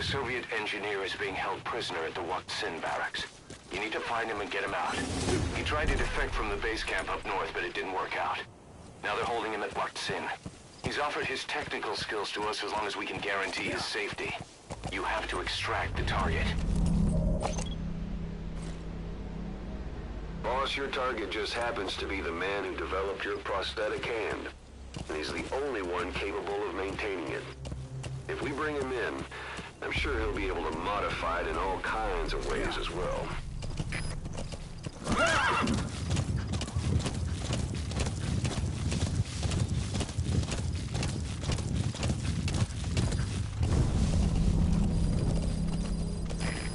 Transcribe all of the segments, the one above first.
Soviet engineer is being held prisoner at the Waksin barracks. You need to find him and get him out. He tried to defect from the base camp up north, but it didn't work out. Now they're holding him at Waksin. He's offered his technical skills to us as long as we can guarantee his safety. You have to extract the target. Boss, your target just happens to be the man who developed your prosthetic hand. And he's the only one capable of maintaining it. If we bring him in, I'm sure he'll be able to modify it in all kinds of ways as well.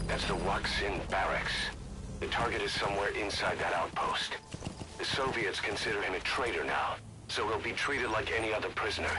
That's the Waksin barracks. The target is somewhere inside that outpost. The Soviets consider him a traitor now, so he'll be treated like any other prisoner.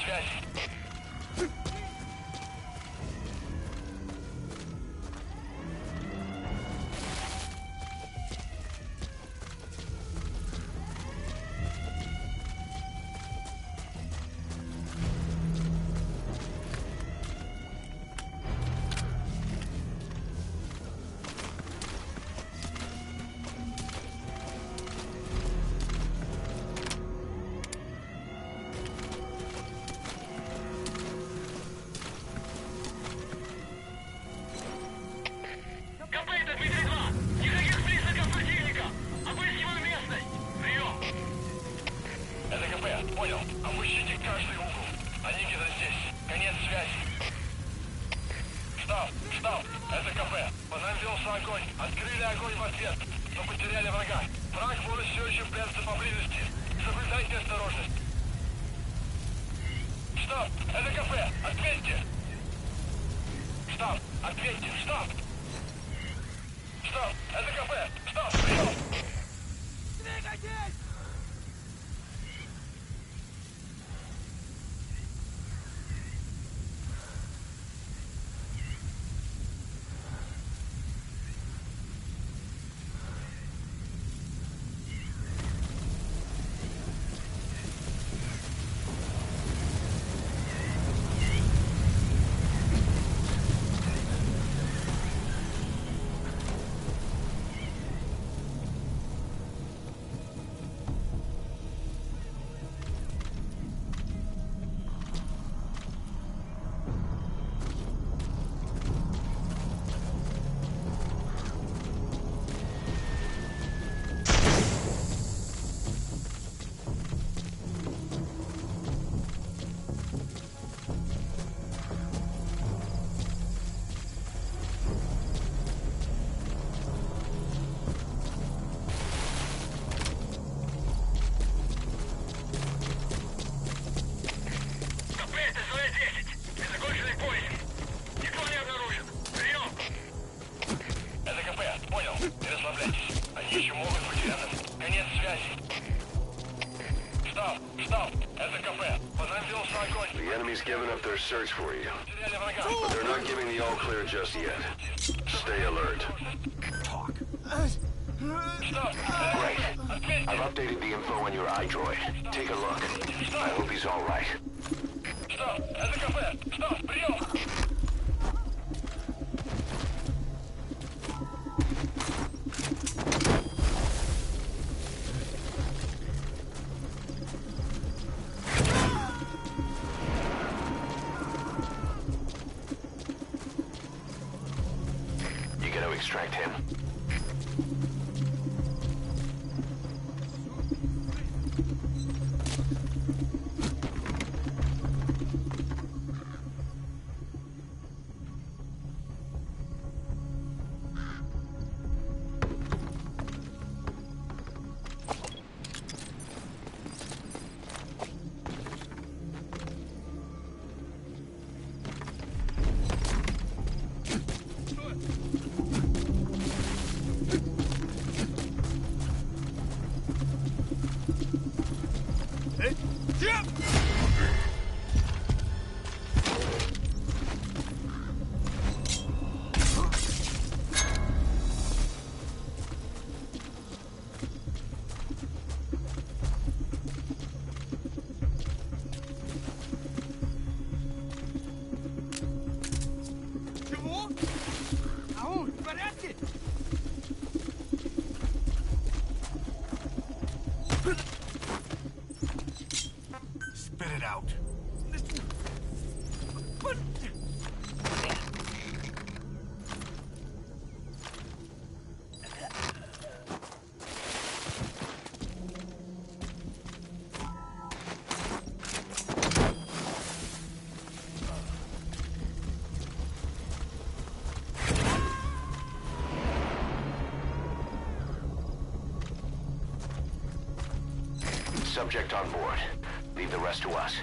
связи. Понял. Обыщите каждый угол. Они где-то здесь. Конец связи. Штаб. Это КП. По нам велся огонь. Открыли огонь в ответ, но потеряли врага. Враг может все еще прятаться поблизости. Соблюдайте осторожность. Штаб. Это КП. Ответьте. Штаб. Ответьте. Штаб. Это КП. Штаб. Прием. Двигайтесь! The enemy's given up their search for you, but they're not giving the all clear just yet. Stay alert. Talk. Great. I've updated the info on your iDroid. Take a look. I hope he's all right. You gonna extract him? Spit it out. Subject on board. Leave the rest to us.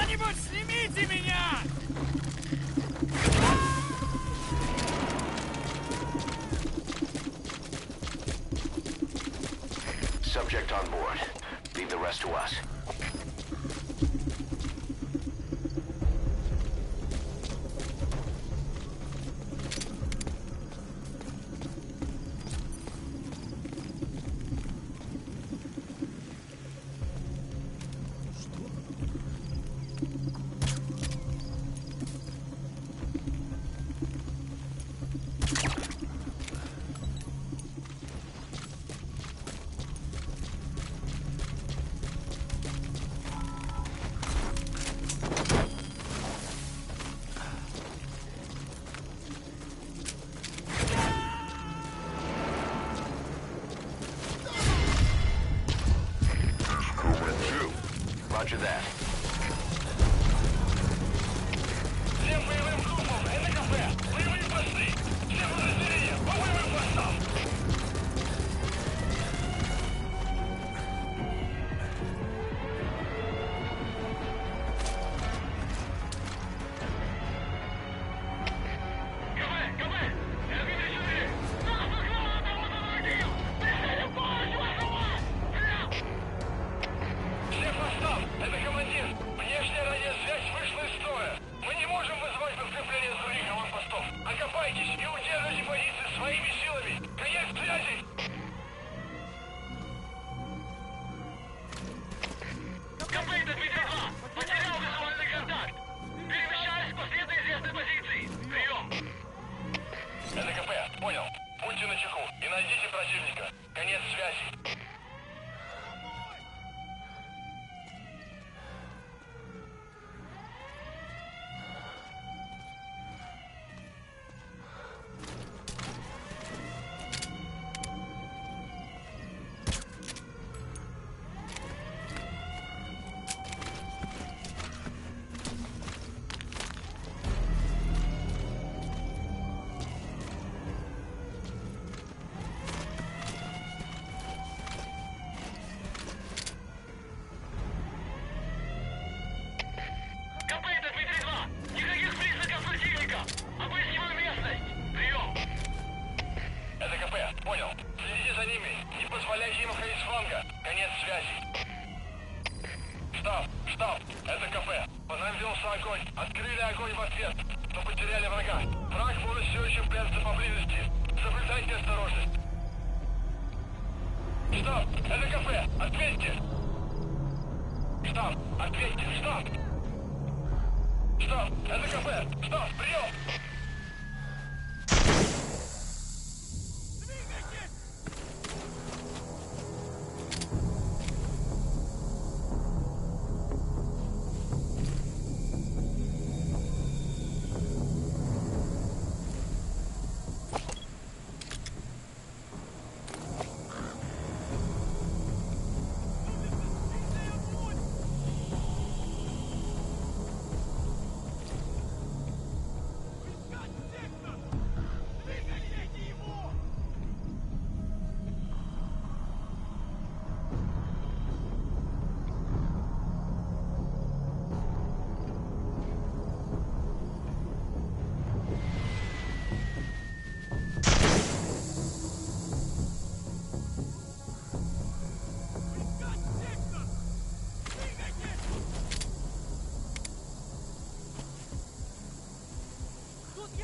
Кто-нибудь снимите меня! Subject on board. Leave the rest to us. Roger that. Всем боевым группам! Это кафе! Боевые посты! Все подразделения! По боевым постам! Понял. Будьте начеку и найдите противника. Конец связи. Понял. Следите за ними. Не позволяйте им уходить с фланга. Конец связи. Штаб. Это кафе. По нам велся огонь. Открыли огонь в ответ. Но потеряли врага. Враг может все еще прятаться поблизости. Соблюдайте осторожность. Штаб. Это кафе. Ответьте. Штаб. Ответьте. Штаб. Это кафе. Штаб. Прием.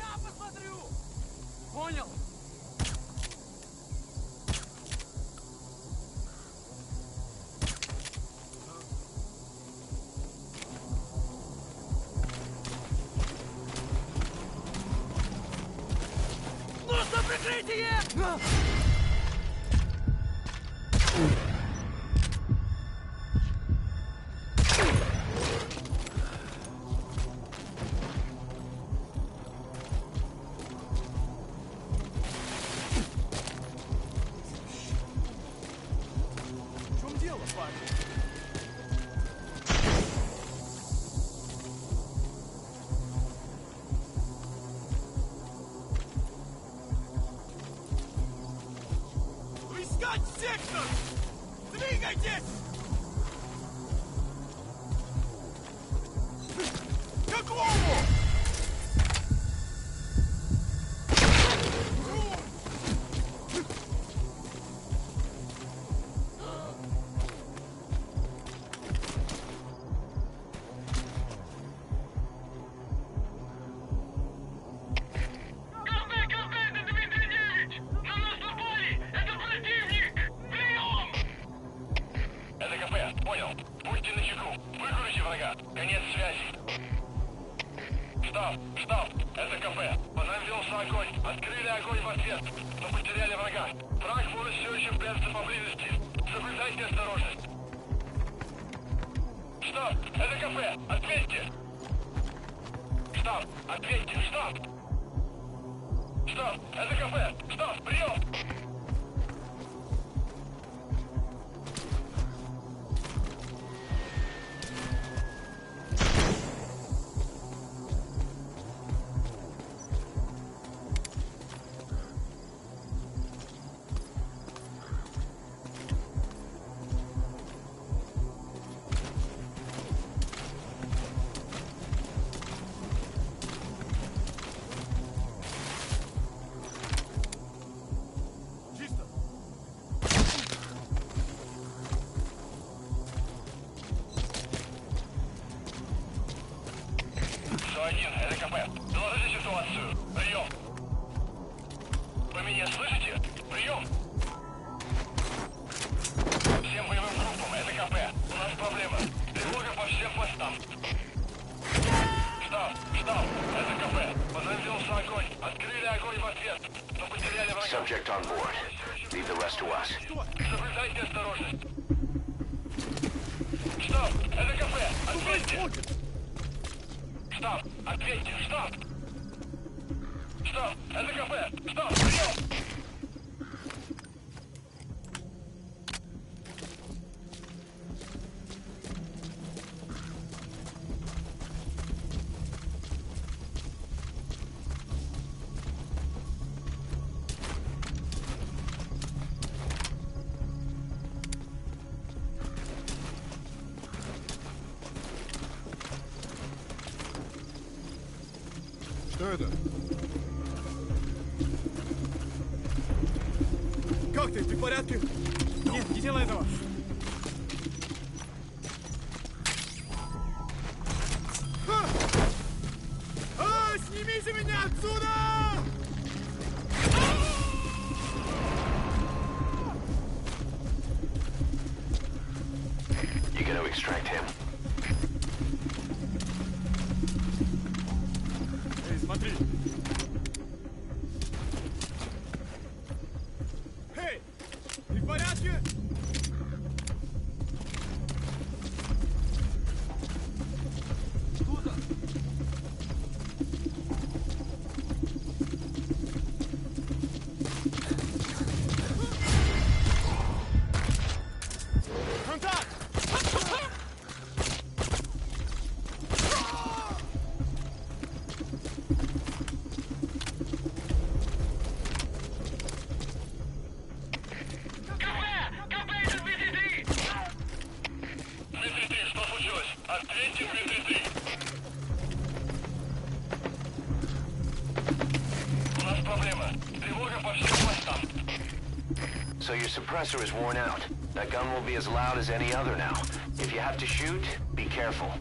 Я посмотрю! Понял? Нужно прикрытие! В чем дело, парень? Искать сектор! Двигайтесь! К какому? Это КП, понял. Будьте начеку. Выкурите врага. Конец связи. Штаб, это КП. По нам велся огонь. Открыли огонь в ответ, но потеряли врага. Враг может все еще прятаться поблизости. Соблюдайте осторожность. Штаб, это КП. Ответьте. Штаб, ответьте. Штаб, это КП. Штаб, прием. Чисто! СО-1, это КП. Доложите ситуацию. Прием. Вы меня слышите? Прием. Всем боевым группам, это КП. У нас проблема. Тревога по всем постам. Штаб, это КП. По нам велся огонь. Открыли огонь в ответ, но потеряли врага. Subject on board. Leave the rest to us. Соблюдайте осторожность. Штаб, это КП. Ответьте. Штаб, ответьте. Штаб, это КП. Штаб, прием. Что это? Как ты? Ты в порядке? Нет, не делай этого. Снимите меня отсюда! You gonna extract him? Эй, смотри! Эй! Ты в порядке? Что-то! Контакт! Ответьте, 233. У нас проблема. Тревога по всем постам. So your suppressor is worn out. That gun will be as loud as any other now. If you have to shoot, be careful.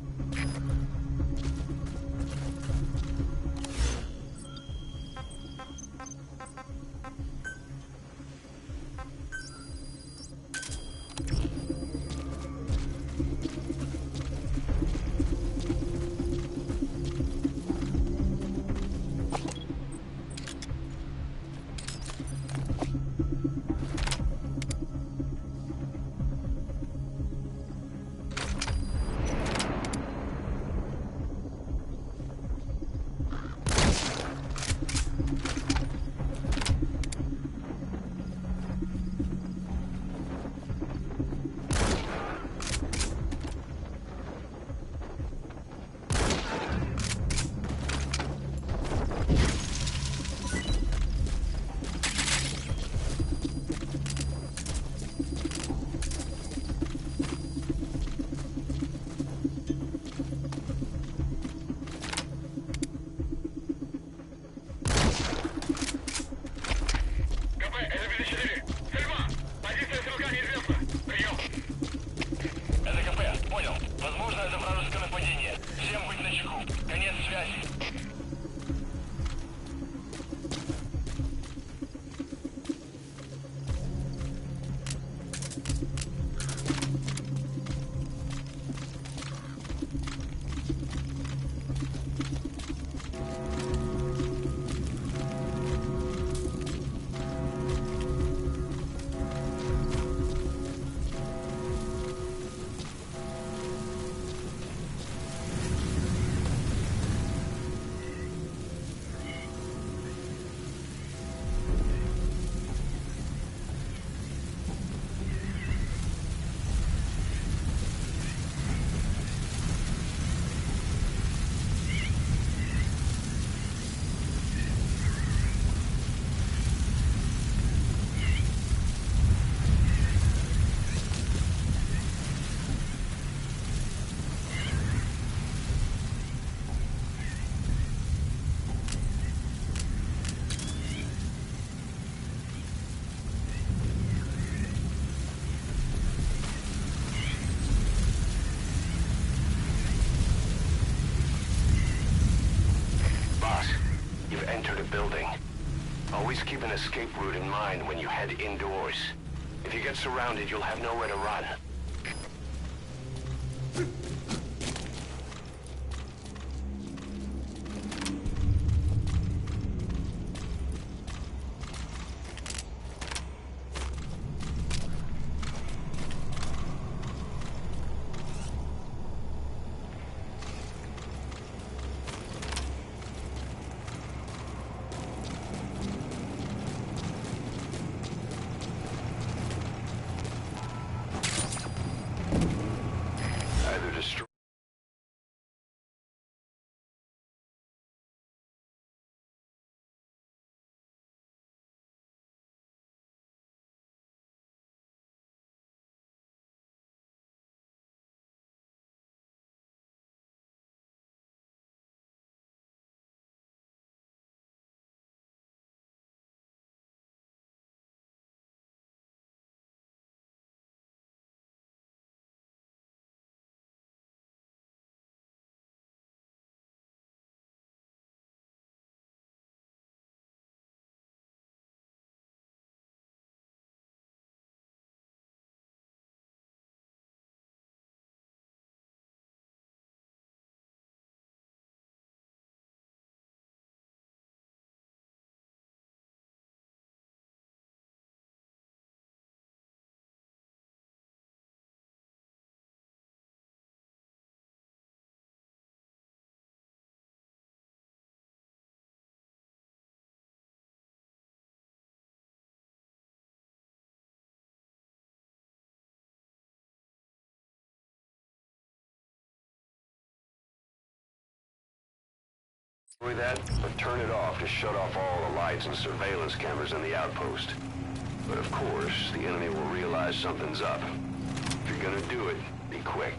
entered a building. Always keep an escape route in mind when you head indoors. If you get surrounded, you'll have nowhere to run. Either destroy... that, but turn it off to shut off all the lights and surveillance cameras in the outpost. But of course, the enemy will realize something's up. If you're gonna do it, be quick.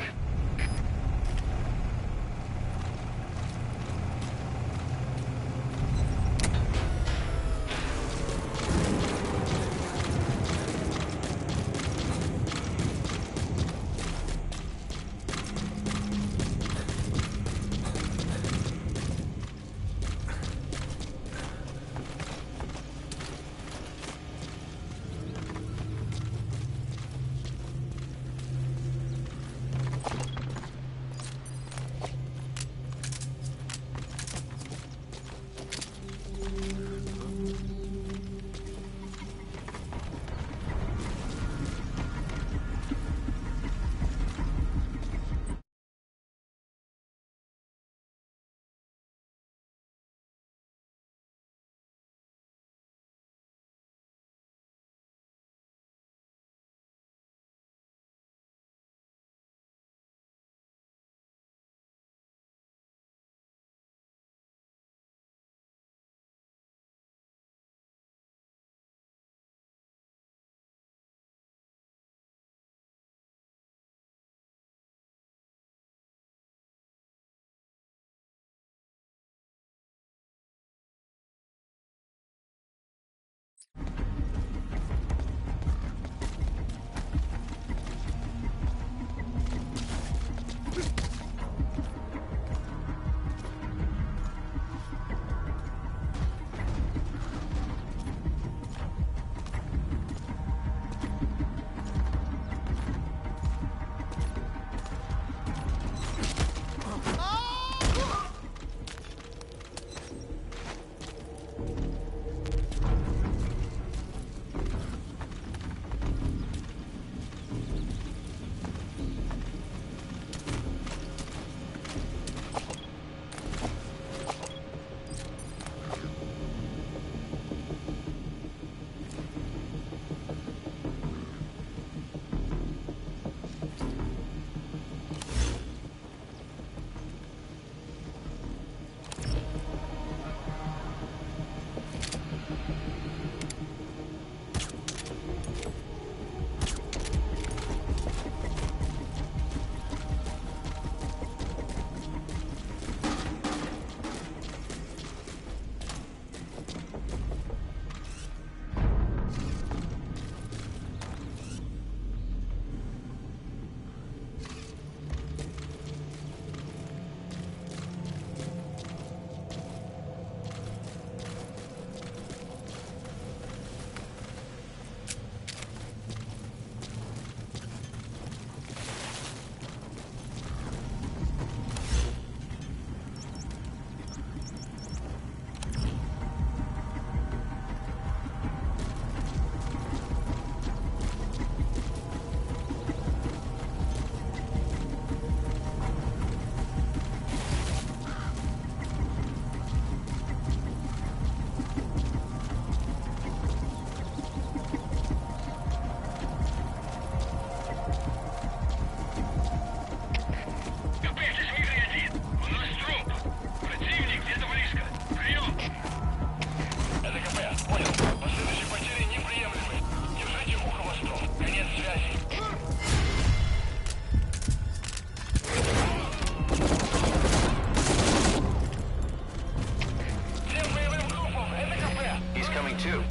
too.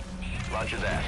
Roger that.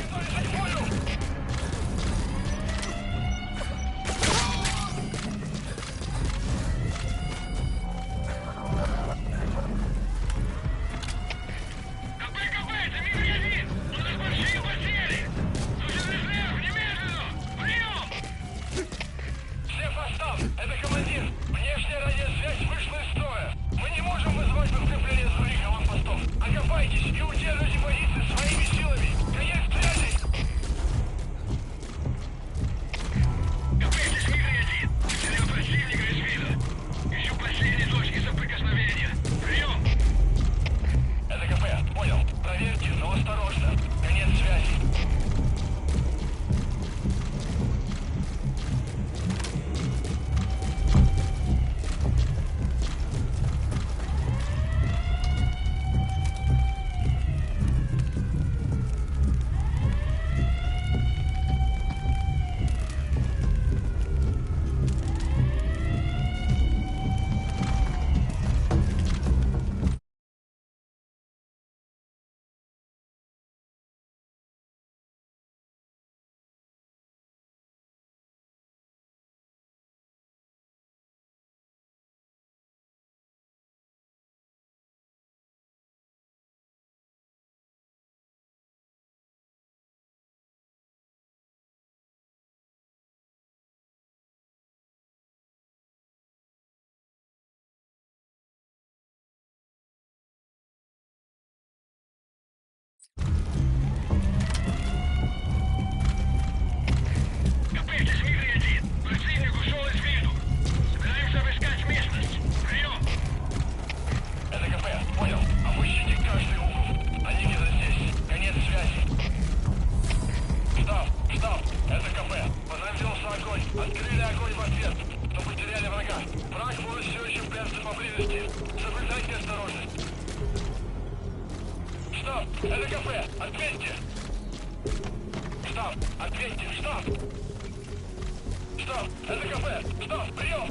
Это кафе! Ответьте! Штаб! Ответьте! Штаб! Штаб! Это кафе! Штаб! Прием!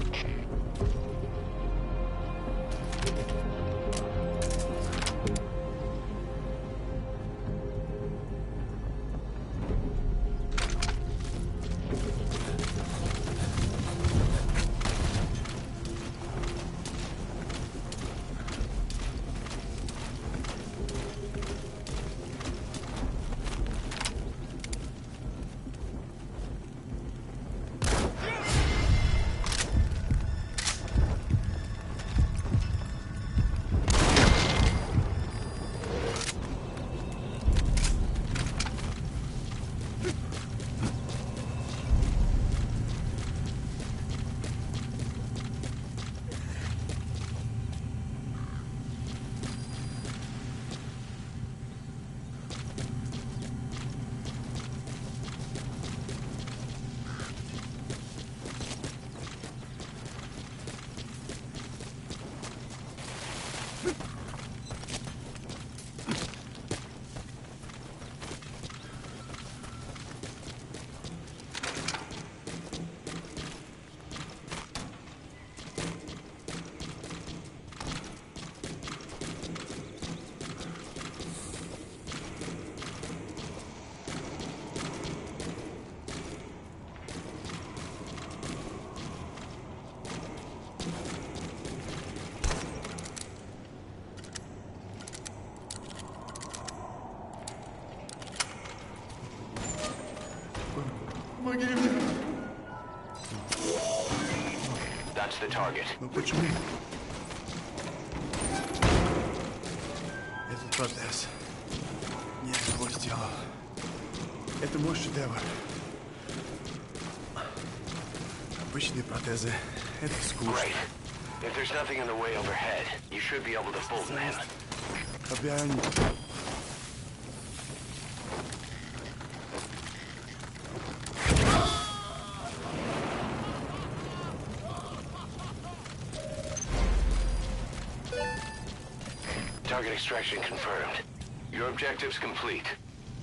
Помоги мне. That's the target. Ну почему? Этот протез. Нет, его сделал. Это мой шедевр. Обычные протезы. Это скучно. Great. If there's nothing in the way overhead, you should be able to fold them in. Fabian. Target extraction confirmed. Your objective's complete.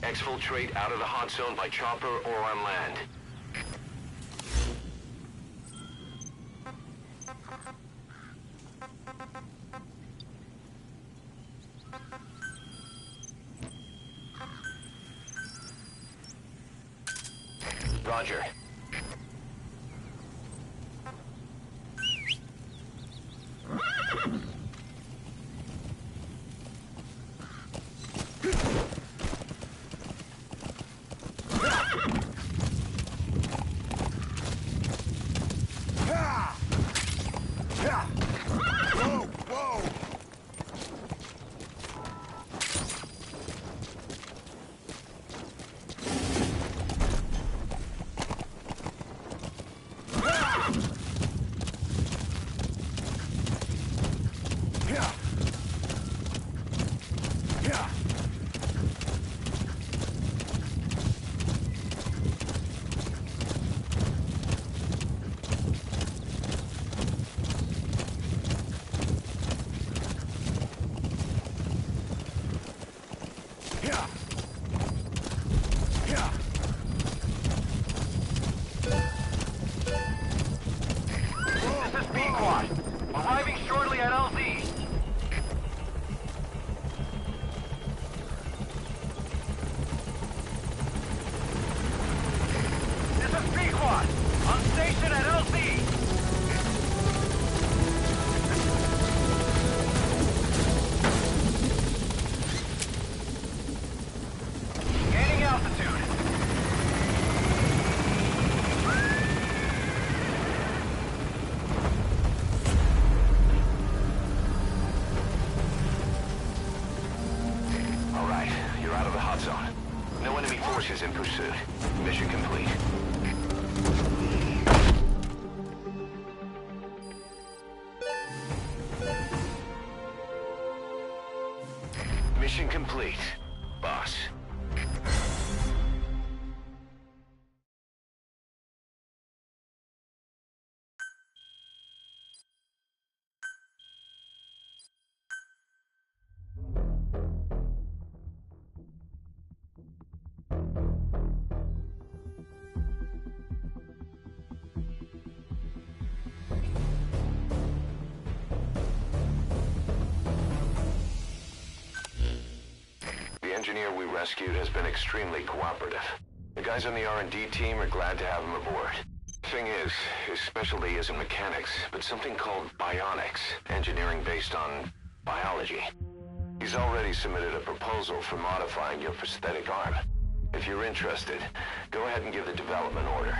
Exfiltrate out of the hot zone by chopper or on land. Roger. Arriving shortly at LZ. This is Pequod. On station at LZ. Gaining altitude. You're out of the hot zone. No enemy forces in pursuit. Mission complete. Mission complete, boss. The engineer we rescued has been extremely cooperative. The guys on the R&D team are glad to have him aboard. Thing is, his specialty isn't mechanics, but something called bionics, engineering based on biology. He's already submitted a proposal for modifying your prosthetic arm. If you're interested, go ahead and give the development order.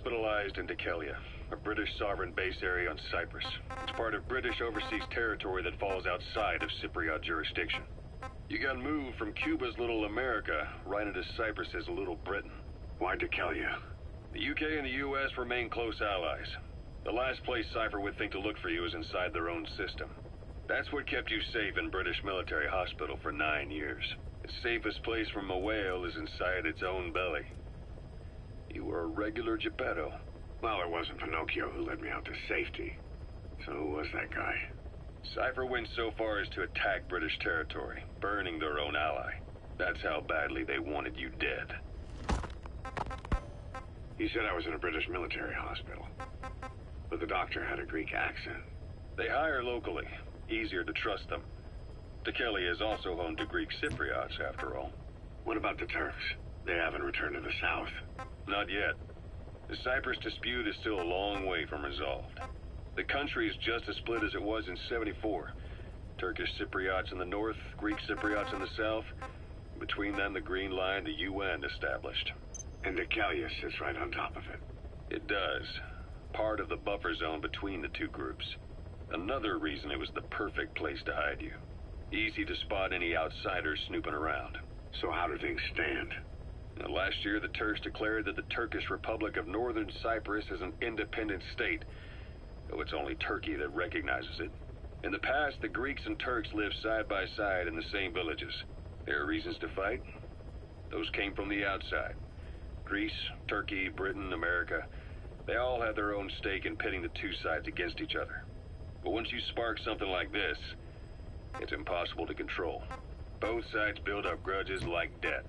hospitalized in Dekelia, a British sovereign base area on Cyprus. It's part of British overseas territory that falls outside of Cypriot jurisdiction. You got moved from Cuba's Little America right into Cyprus's Little Britain. Why Dekelia? The UK and the US remain close allies. The last place Cypher would think to look for you is inside their own system. That's what kept you safe in British military hospital for 9 years. The safest place from a whale is inside its own belly. You were a regular Geppetto. Well, it wasn't Pinocchio who led me out to safety. So who was that guy? Cypher went so far as to attack British territory, burning their own ally. That's how badly they wanted you dead. He said I was in a British military hospital. But the doctor had a Greek accent. They hire locally. Easier to trust them. Dekelia is also home to Greek Cypriots, after all. What about the Turks? They haven't returned to the south. Not yet. The Cyprus dispute is still a long way from resolved. The country is just as split as it was in '74. Turkish Cypriots in the north, Greek Cypriots in the south. Between them, the Green Line, the UN established. And Dekelia sits right on top of it. It does. Part of the buffer zone between the two groups. Another reason it was the perfect place to hide you. Easy to spot any outsiders snooping around. So how do things stand? Now, last year, the Turks declared that the Turkish Republic of Northern Cyprus is an independent state, though it's only Turkey that recognizes it. In the past, the Greeks and Turks lived side by side in the same villages. There are reasons to fight. Those came from the outside. Greece, Turkey, Britain, America, they all had their own stake in pitting the two sides against each other. But once you spark something like this, it's impossible to control. Both sides build up grudges like debt,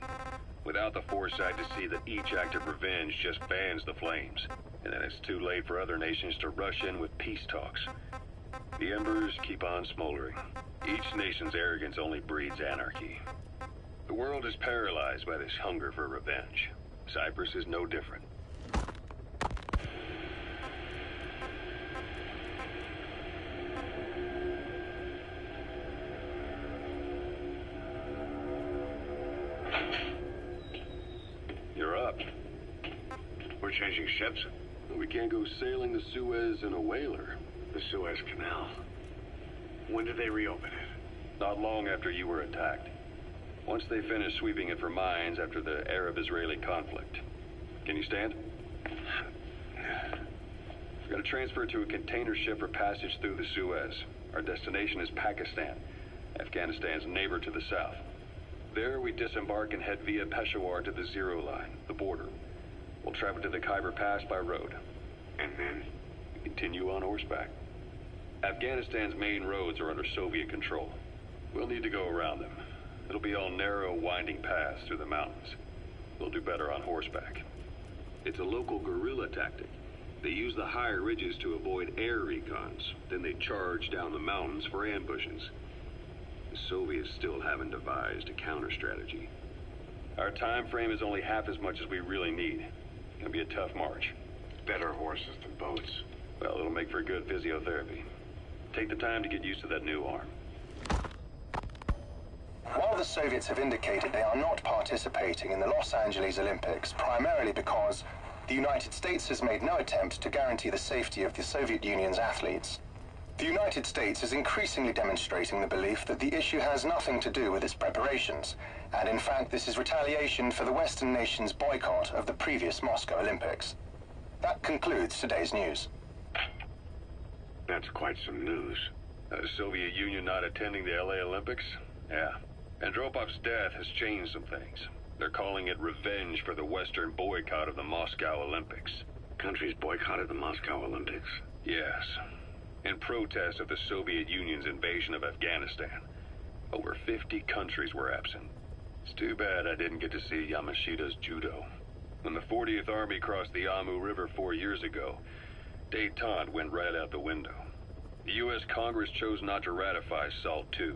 without the foresight to see that each act of revenge just fans the flames, and then it's too late for other nations to rush in with peace talks. The embers keep on smoldering. Each nation's arrogance only breeds anarchy. The world is paralyzed by this hunger for revenge. Cyprus is no different. You're up. We're changing ships? We can't go sailing the Suez in a whaler. The Suez Canal. When did they reopen it? Not long after you were attacked. Once they finished sweeping it for mines after the Arab-Israeli conflict. Can you stand? We're going to transfer to a container ship for passage through the Suez. Our destination is Pakistan, Afghanistan's neighbor to the south. There, we disembark and head via Peshawar to the Zero Line, the border. We'll travel to the Khyber Pass by road. And then? We continue on horseback. Afghanistan's main roads are under Soviet control. We'll need to go around them. It'll be all narrow, winding paths through the mountains. We'll do better on horseback. It's a local guerrilla tactic. They use the higher ridges to avoid air recons. Then they charge down the mountains for ambushes. The Soviets still haven't devised a counter-strategy. Our time frame is only half as much as we really need. It's gonna be a tough march. Better horses than boats. Well, it'll make for good physiotherapy. Take the time to get used to that new arm. While the Soviets have indicated they are not participating in the Los Angeles Olympics, primarily because the United States has made no attempt to guarantee the safety of the Soviet Union's athletes, the United States is increasingly demonstrating the belief that the issue has nothing to do with its preparations, and in fact this is retaliation for the Western nations' boycott of the previous Moscow Olympics. That concludes today's news. That's quite some news. The Soviet Union not attending the LA Olympics? Yeah. Andropov's death has changed some things. They're calling it revenge for the Western boycott of the Moscow Olympics. Countries boycotted the Moscow Olympics? Yes. In protest of the Soviet Union's invasion of Afghanistan. Over 50 countries were absent. It's too bad I didn't get to see Yamashita's judo. When the 40th Army crossed the Amu River 4 years ago, détente went right out the window. The U.S. Congress chose not to ratify SALT II,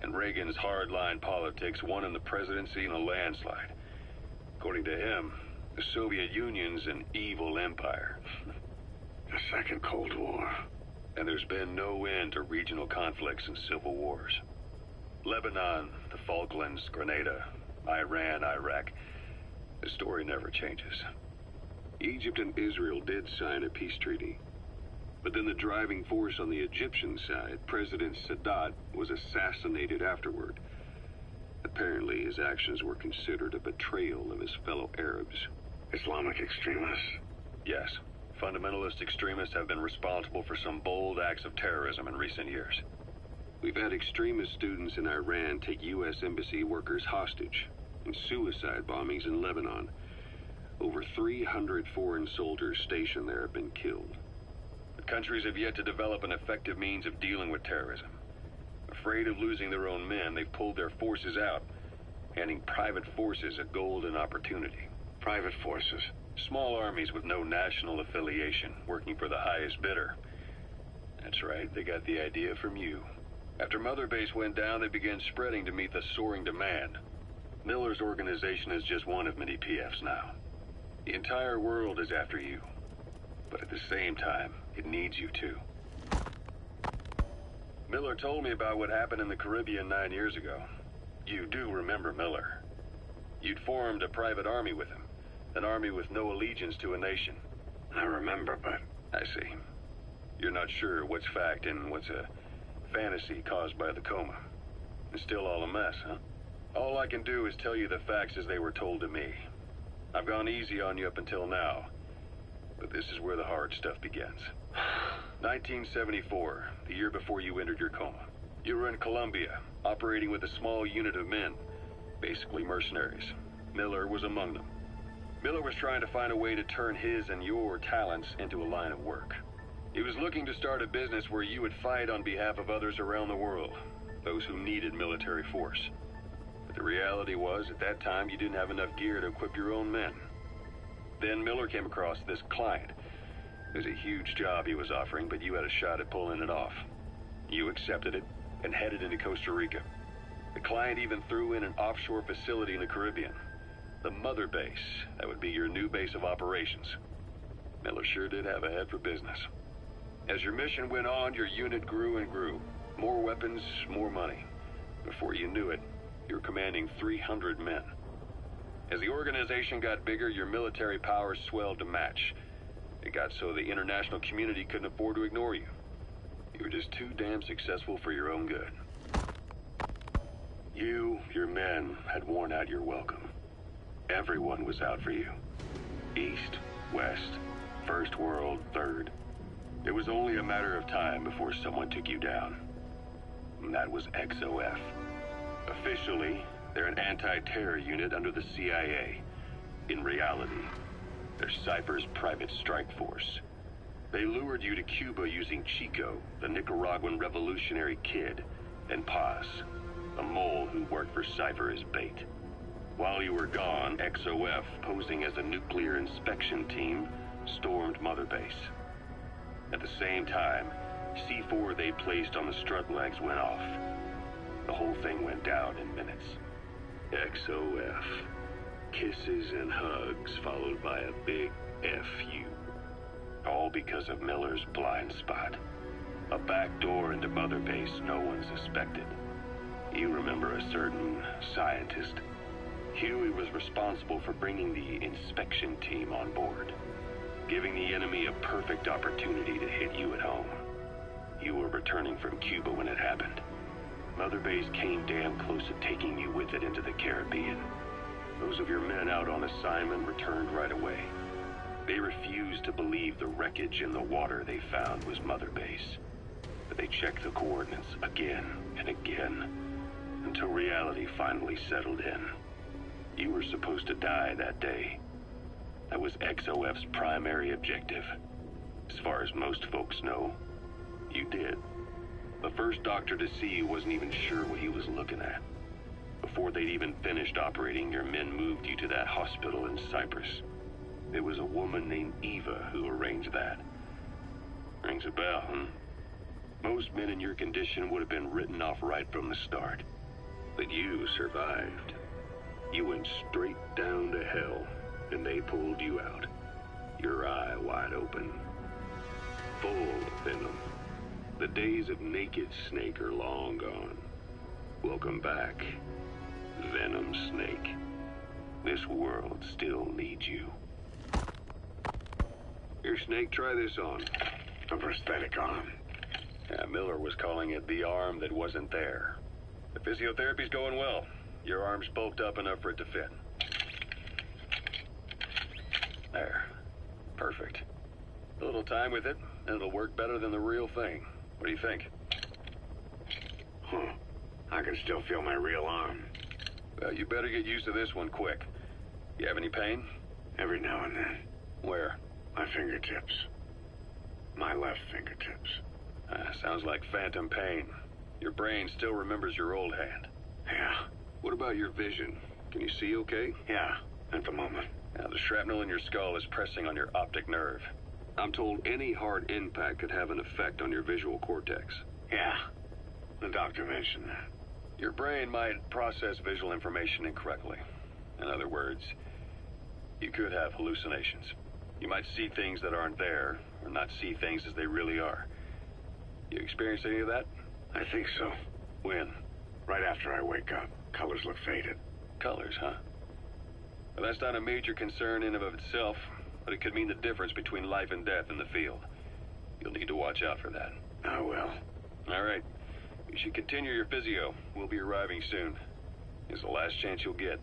and Reagan's hardline politics won in the presidency in a landslide. According to him, the Soviet Union's an evil empire. The Second Cold War. And there's been no end to regional conflicts and civil wars. Lebanon, the Falklands, Grenada, Iran, Iraq. The story never changes. Egypt and Israel did sign a peace treaty. But then the driving force on the Egyptian side, President Sadat, was assassinated afterward. Apparently, his actions were considered a betrayal of his fellow Arabs. Islamic extremists? Yes, fundamentalist extremists have been responsible for some bold acts of terrorism in recent years. We've had extremist students in Iran take U.S. embassy workers hostage, and suicide bombings in Lebanon. Over 300 foreign soldiers stationed there have been killed. The countries have yet to develop an effective means of dealing with terrorism. Afraid of losing their own men, they've pulled their forces out, handing private forces a golden opportunity. Private forces? Small armies with no national affiliation, working for the highest bidder. That's right, they got the idea from you. After Mother Base went down, they began spreading to meet the soaring demand. Miller's organization is just one of many PFs now. The entire world is after you. But at the same time, it needs you too. Miller told me about what happened in the Caribbean 9 years ago. You do remember Miller. You'd formed a private army with him. An army with no allegiance to a nation. I remember, but... I see. You're not sure what's fact and what's a fantasy caused by the coma. It's still all a mess, huh? All I can do is tell you the facts as they were told to me. I've gone easy on you up until now, but this is where the hard stuff begins. 1974, the year before you entered your coma. You were in Colombia, operating with a small unit of men, basically mercenaries. Miller was among them. Miller was trying to find a way to turn his and your talents into a line of work. He was looking to start a business where you would fight on behalf of others around the world, those who needed military force. But the reality was, at that time, you didn't have enough gear to equip your own men. Then Miller came across this client. It was a huge job he was offering, but you had a shot at pulling it off. You accepted it and headed into Costa Rica. The client even threw in an offshore facility in the Caribbean. The Mother Base, that would be your new base of operations. Miller sure did have a head for business. As your mission went on, your unit grew and grew. More weapons, more money. Before you knew it, you were commanding 300 men. As the organization got bigger, your military powers swelled to match. It got so the international community couldn't afford to ignore you. You were just too damn successful for your own good. You, your men, had worn out your welcome. Everyone was out for you. East, West, First World, Third. It was only a matter of time before someone took you down. And that was XOF. Officially, they're an anti-terror unit under the CIA. In reality, they're Cypher's private strike force. They lured you to Cuba using Chico, the Nicaraguan revolutionary kid, and Paz, a mole who worked for Cypher as bait. While you were gone, XOF, posing as a nuclear inspection team, stormed Mother Base. At the same time, C4 they placed on the strut legs went off. The whole thing went down in minutes. XOF. Kisses and hugs followed by a big FU. All because of Miller's blind spot. A back door into Mother Base no one suspected. You remember a certain scientist. Huey was responsible for bringing the inspection team on board, giving the enemy a perfect opportunity to hit you at home. You were returning from Cuba when it happened. Mother Base came damn close to taking you with it into the Caribbean. Those of your men out on assignment returned right away. They refused to believe the wreckage in the water they found was Mother Base. But they checked the coordinates again and again, until reality finally settled in. You were supposed to die that day. That was XOF's primary objective. As far as most folks know, you did. The first doctor to see you wasn't even sure what he was looking at. Before they'd even finished operating, your men moved you to that hospital in Cyprus. It was a woman named Eva who arranged that. Rings a bell, huh? Most men in your condition would have been written off right from the start. But you survived. You went straight down to hell, and they pulled you out. Your eye wide open. Full of venom. The days of Naked Snake are long gone. Welcome back, Venom Snake. This world still needs you. Here, Snake, try this on. A prosthetic arm. Yeah, Miller was calling it the arm that wasn't there. The physiotherapy's going well. Your arm's bulked up enough for it to fit. There. Perfect. A little time with it, and it'll work better than the real thing. What do you think? Huh. I can still feel my real arm. Well, you better get used to this one quick. You have any pain? Every now and then. Where? My fingertips. My left fingertips. Sounds like phantom pain. Your brain still remembers your old hand. Yeah. What about your vision? Can you see okay? Yeah, at the moment. Now, the shrapnel in your skull is pressing on your optic nerve. I'm told any hard impact could have an effect on your visual cortex. Yeah. The doctor mentioned that. Your brain might process visual information incorrectly. In other words, you could have hallucinations. You might see things that aren't there, or not see things as they really are. You experienced any of that? I think so. When? Right after I wake up. Colors look faded. Colors, huh? Well, that's not a major concern in and of itself, but it could mean the difference between life and death in the field. You'll need to watch out for that. I will. All right. You should continue your physio. We'll be arriving soon. It's the last chance you'll get.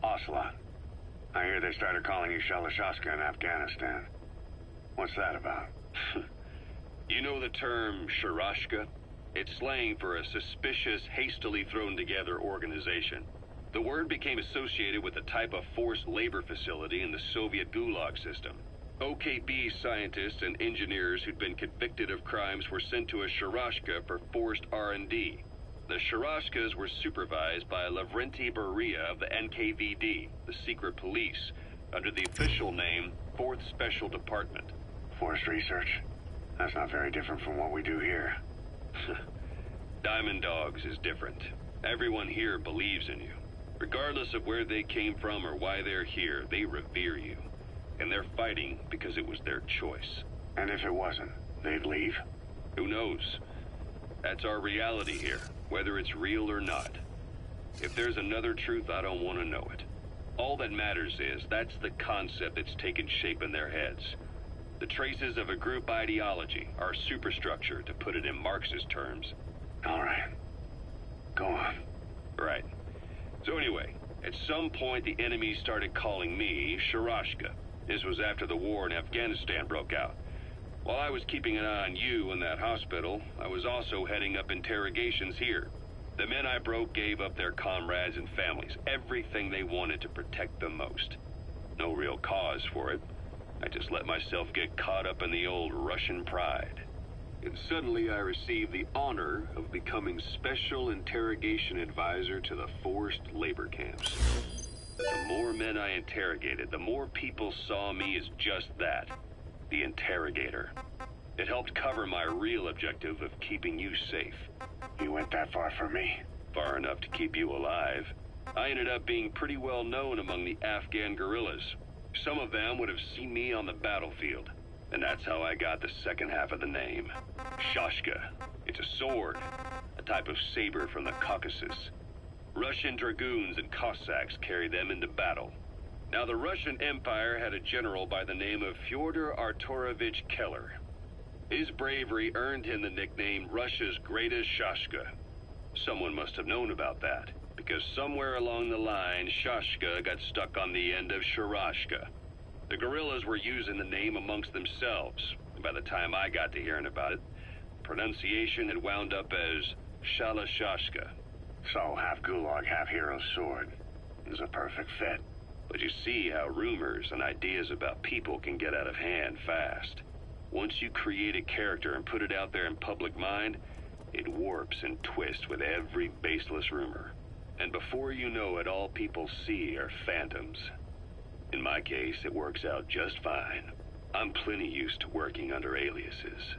Ocelot. I hear they started calling you Shalashaska in Afghanistan. What's that about? You know the term Sharashka? It's slang for a suspicious, hastily thrown together organization. The word became associated with a type of forced labor facility in the Soviet Gulag system. OKB scientists and engineers who'd been convicted of crimes were sent to a Sharashka for forced R&D. The Sharashkas were supervised by Lavrenti Beria of the NKVD, the secret police, under the official name 4th Special Department. Forced research? That's not very different from what we do here. Diamond Dogs is different. Everyone here believes in you. Regardless of where they came from or why they're here, they revere you. And they're fighting because it was their choice. And if it wasn't, they'd leave? Who knows? That's our reality here, whether it's real or not. If there's another truth, I don't want to know it. All that matters is that's the concept that's taken shape in their heads. The traces of a group ideology, our superstructure, to put it in Marxist terms. All right. Go on. Right. So anyway, at some point the enemy started calling me Sharashka. This was after the war in Afghanistan broke out. While I was keeping an eye on you in that hospital, I was also heading up interrogations here. The men I broke gave up their comrades and families, everything they wanted to protect them most. No real cause for it. I just let myself get caught up in the old Russian pride. And suddenly I received the honor of becoming Special Interrogation Advisor to the forced labor camps. The more men I interrogated, the more people saw me as just that, the interrogator. It helped cover my real objective of keeping you safe. You went that far for me? Far enough to keep you alive. I ended up being pretty well known among the Afghan guerrillas. Some of them would have seen me on the battlefield. And that's how I got the second half of the name. Shashka. It's a sword, a type of saber from the Caucasus. Russian dragoons and Cossacks carried them into battle. Now, the Russian Empire had a general by the name of Fyodor Arturovich Keller. His bravery earned him the nickname Russia's Greatest Shashka. Someone must have known about that, because somewhere along the line, Shashka got stuck on the end of Sharashka. The guerrillas were using the name amongst themselves, and by the time I got to hearing about it, pronunciation had wound up as Shalashashka. So, half Gulag, half Hero Sword. Is a perfect fit. But you see how rumors and ideas about people can get out of hand fast. Once you create a character and put it out there in public mind, It warps and twists with every baseless rumor. And before you know it, all people see are phantoms. In my case, it works out just fine. I'm plenty used to working under aliases.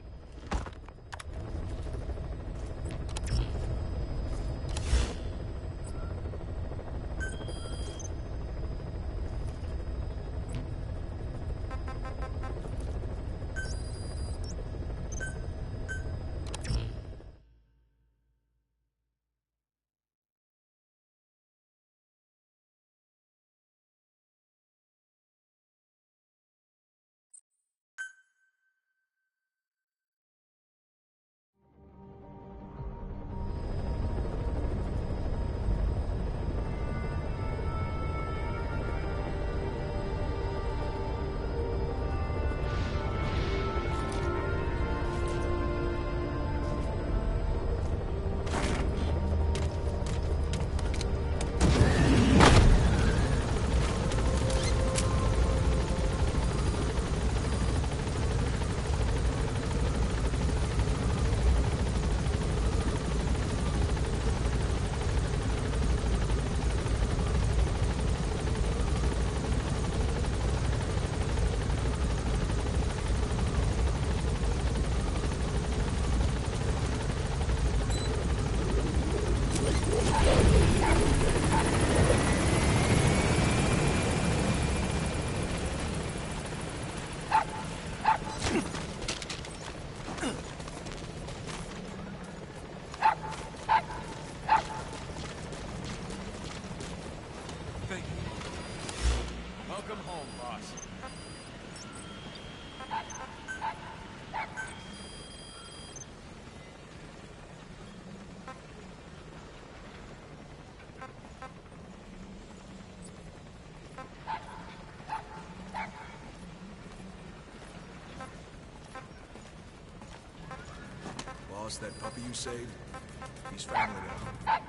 Boss, that puppy you saved, he's family now.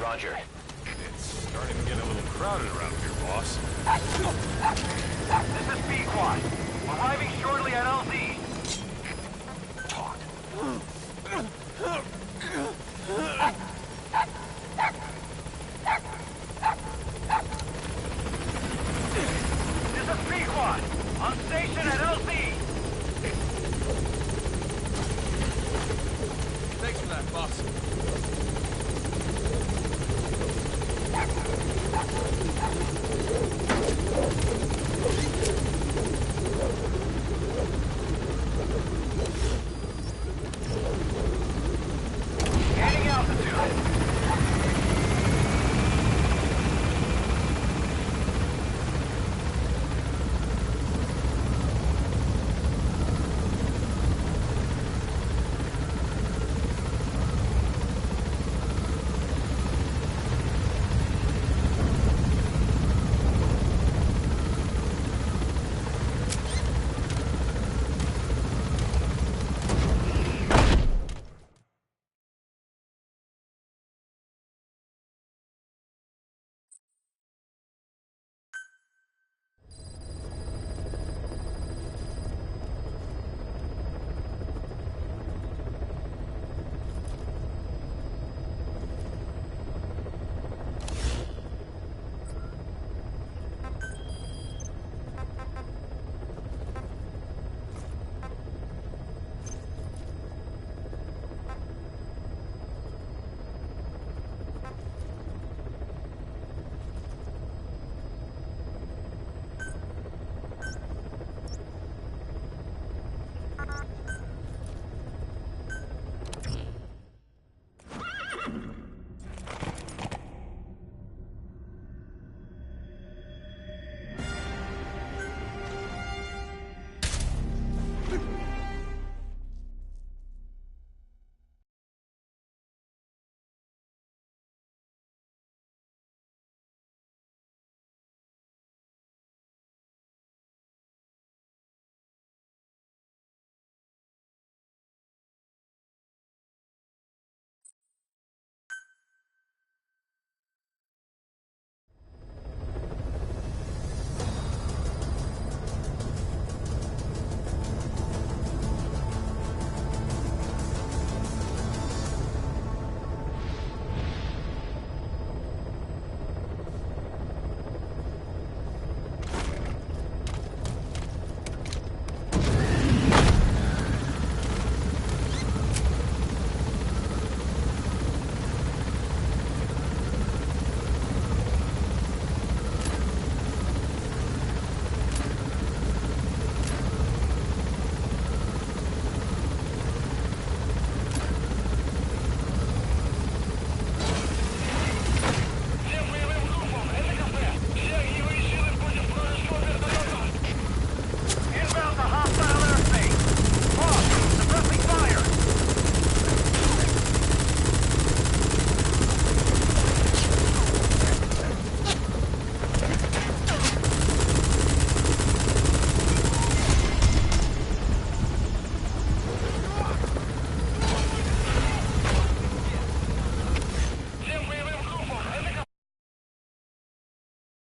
Roger. It's starting to get a little crowded around here, boss. This is B-Quad. We're Arriving shortly at LZ. Talk. This is P-Quad. On station at LZ. Thanks for that, boss.